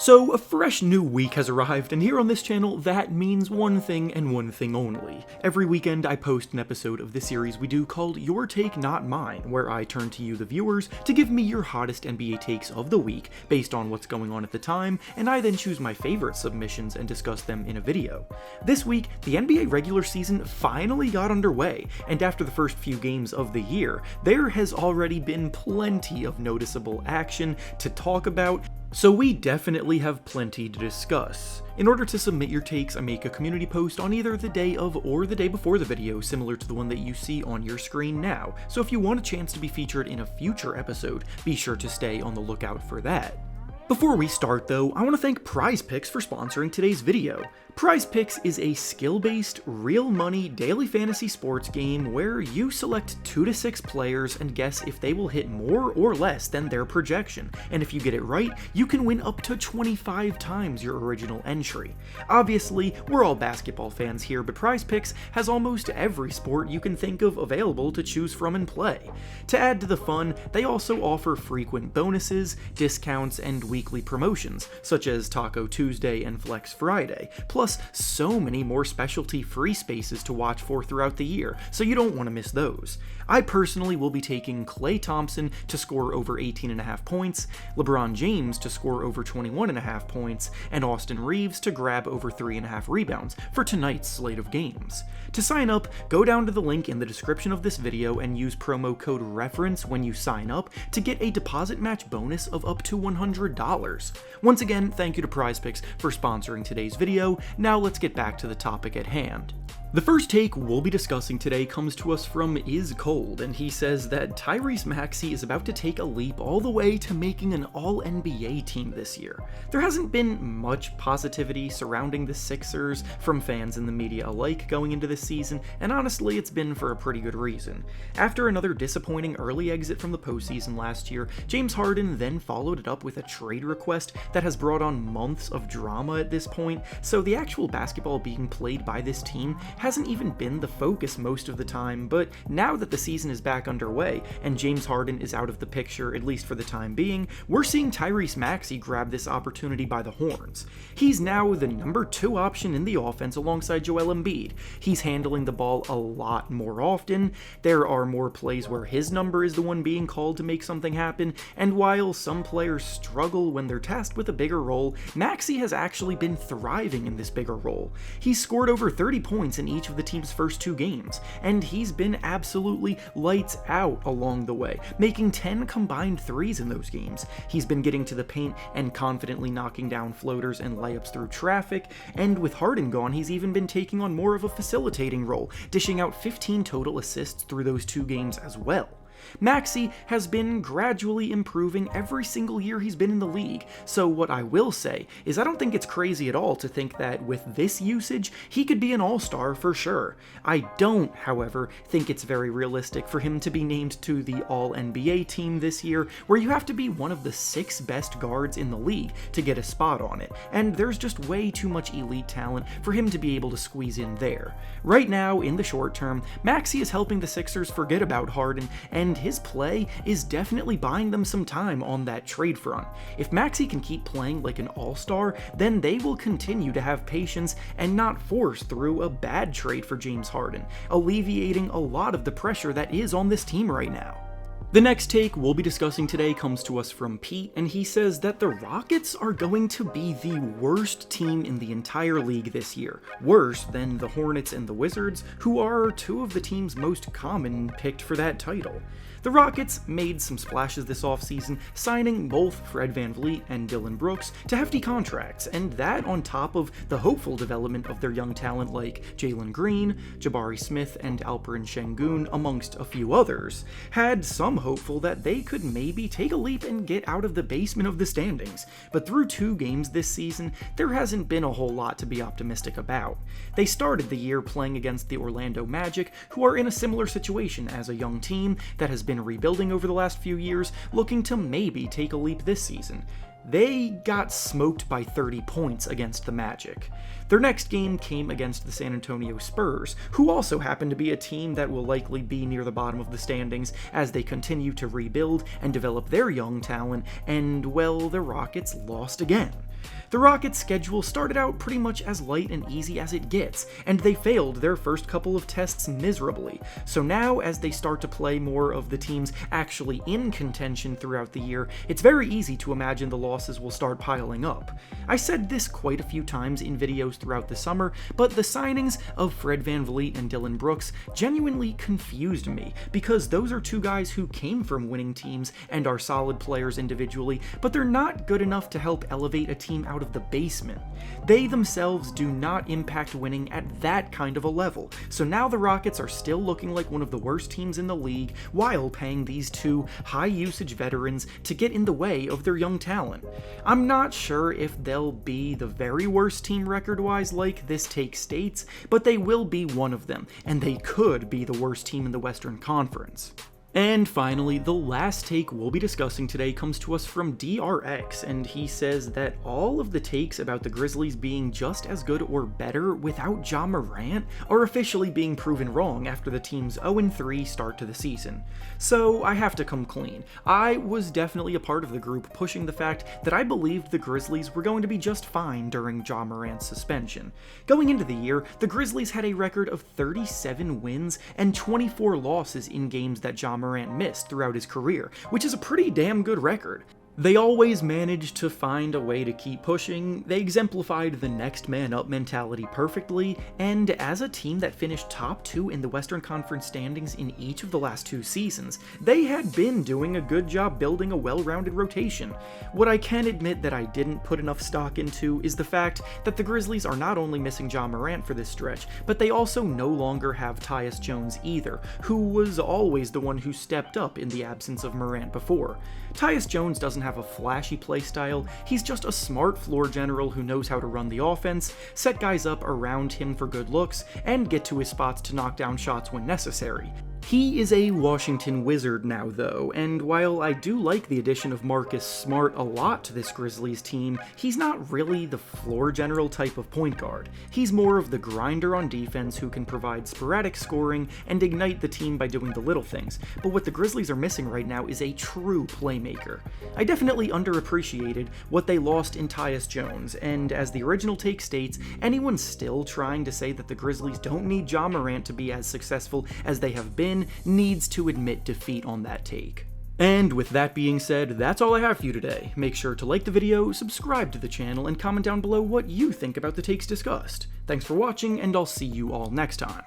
So, a fresh new week has arrived, and here on this channel, that means one thing and one thing only. Every weekend, I post an episode of the series we do called Your Take Not Mine, where I turn to you, the viewers, to give me your hottest NBA takes of the week, based on what's going on at the time, and I then choose my favorite submissions and discuss them in a video. This week, the NBA regular season finally got underway, and after the first few games of the year, there has already been plenty of noticeable action to talk about, so we definitely have plenty to discuss. In order to submit your takes, I make a community post on either the day of or the day before the video, similar to the one that you see on your screen now. So if you want a chance to be featured in a future episode, be sure to stay on the lookout for that. Before we start though, I want to thank PrizePick for sponsoring today's video. PrizePick is a skill-based, real-money daily fantasy sports game where you select 2 to 6 players and guess if they will hit more or less than their projection, and if you get it right, you can win up to 25 times your original entry. Obviously, we're all basketball fans here, but PrizePick has almost every sport you can think of available to choose from and play. To add to the fun, they also offer frequent bonuses, discounts, and weekly promotions, such as Taco Tuesday and Flex Friday, plus so many more specialty free spaces to watch for throughout the year, so you don't want to miss those. I personally will be taking Klay Thompson to score over 18.5 points, LeBron James to score over 21.5 points, and Austin Reeves to grab over 3.5 rebounds for tonight's slate of games. To sign up, go down to the link in the description of this video and use promo code REFERENCE when you sign up to get a deposit match bonus of up to $100. Once again, thank you to PrizePick for sponsoring today's video. Now let's get back to the topic at hand. The first take we'll be discussing today comes to us from Is Cold, and he says that Tyrese Maxey is about to take a leap all the way to making an All-NBA team this year. There hasn't been much positivity surrounding the Sixers from fans and the media alike going into this season, and honestly it's been for a pretty good reason. After another disappointing early exit from the postseason last year, James Harden then followed it up with a trade request that has brought on months of drama at this point, so the actual basketball being played by this team hasn't even been the focus most of the time, but now that the season is back underway and James Harden is out of the picture, at least for the time being, we're seeing Tyrese Maxey grab this opportunity by the horns. He's now the number 2 option in the offense alongside Joel Embiid. He's handling the ball a lot more often, there are more plays where his number is the one being called to make something happen, and while some players struggle when they're tasked with a bigger role, Maxey has actually been thriving in this bigger role. He's scored over 30 points in each of the team's first 2 games, and he's been absolutely lights out along the way, making 10 combined threes in those games. He's been getting to the paint and confidently knocking down floaters and layups through traffic, and with Harden gone, he's even been taking on more of a facilitating role, dishing out 15 total assists through those 2 games as well. Maxey has been gradually improving every single year he's been in the league, so what I will say is I don't think it's crazy at all to think that with this usage, he could be an all-star for sure. I don't, however, think it's very realistic for him to be named to the All-NBA team this year, where you have to be one of the 6 best guards in the league to get a spot on it, and there's just way too much elite talent for him to be able to squeeze in there. Right now, in the short term, Maxey is helping the Sixers forget about Harden, and his play is definitely buying them some time on that trade front. If Maxey can keep playing like an all-star, then they will continue to have patience and not force through a bad trade for James Harden, alleviating a lot of the pressure that is on this team right now. The next take we'll be discussing today comes to us from Pete, and he says that the Rockets are going to be the worst team in the entire league this year, worse than the Hornets and the Wizards, who are 2 of the teams most common picked for that title. The Rockets made some splashes this offseason, signing both Fred VanVleet and Dillon Brooks to hefty contracts, and that on top of the hopeful development of their young talent like Jalen Green, Jabari Smith, and Alperen Şengün, amongst a few others, had some hopeful that they could maybe take a leap and get out of the basement of the standings, but through 2 games this season, there hasn't been a whole lot to be optimistic about. They started the year playing against the Orlando Magic, who are in a similar situation as a young team that has been rebuilding over the last few years, looking to maybe take a leap this season. They got smoked by 30 points against the Magic. Their next game came against the San Antonio Spurs, who also happen to be a team that will likely be near the bottom of the standings as they continue to rebuild and develop their young talent, and well, the Rockets lost again. The Rockets' schedule started out pretty much as light and easy as it gets, and they failed their first couple of tests miserably. So now, as they start to play more of the teams actually in contention throughout the year, it's very easy to imagine the losses will start piling up. I said this quite a few times in videos throughout the summer, but the signings of Fred VanVleet and Dillon Brooks genuinely confused me, because those are two guys who came from winning teams and are solid players individually, but they're not good enough to help elevate a team out of the basement. They themselves do not impact winning at that kind of a level, so now the Rockets are still looking like one of the worst teams in the league while paying these two high-usage veterans to get in the way of their young talent. I'm not sure if they'll be the very worst team record-wise like this take states, but they will be one of them, and they could be the worst team in the Western Conference. And finally, the last take we'll be discussing today comes to us from DRX, and he says that all of the takes about the Grizzlies being just as good or better without Ja Morant are officially being proven wrong after the team's 0-3 start to the season. So I have to come clean. I was definitely a part of the group pushing the fact that I believed the Grizzlies were going to be just fine during Ja Morant's suspension. Going into the year, the Grizzlies had a record of 37 wins and 24 losses in games that Ja Morant missed throughout his career, which is a pretty damn good record. They always managed to find a way to keep pushing, they exemplified the next man up mentality perfectly, and as a team that finished top 2 in the Western Conference standings in each of the last 2 seasons, they had been doing a good job building a well-rounded rotation. What I can admit that I didn't put enough stock into is the fact that the Grizzlies are not only missing Ja Morant for this stretch, but they also no longer have Tyus Jones either, who was always the one who stepped up in the absence of Morant before. Tyus Jones doesn't have a flashy playstyle, he's just a smart floor general who knows how to run the offense, set guys up around him for good looks, and get to his spots to knock down shots when necessary. He is a Washington Wizard now though, and while I do like the addition of Marcus Smart a lot to this Grizzlies team, he's not really the floor general type of point guard. He's more of the grinder on defense who can provide sporadic scoring and ignite the team by doing the little things, but what the Grizzlies are missing right now is a true playmaker. I definitely underappreciated what they lost in Tyus Jones, and as the original take states, anyone still trying to say that the Grizzlies don't need Ja Morant to be as successful as they have been needs to admit defeat on that take. And with that being said, that's all I have for you today. Make sure to like the video, subscribe to the channel, and comment down below what you think about the takes discussed. Thanks for watching, and I'll see you all next time.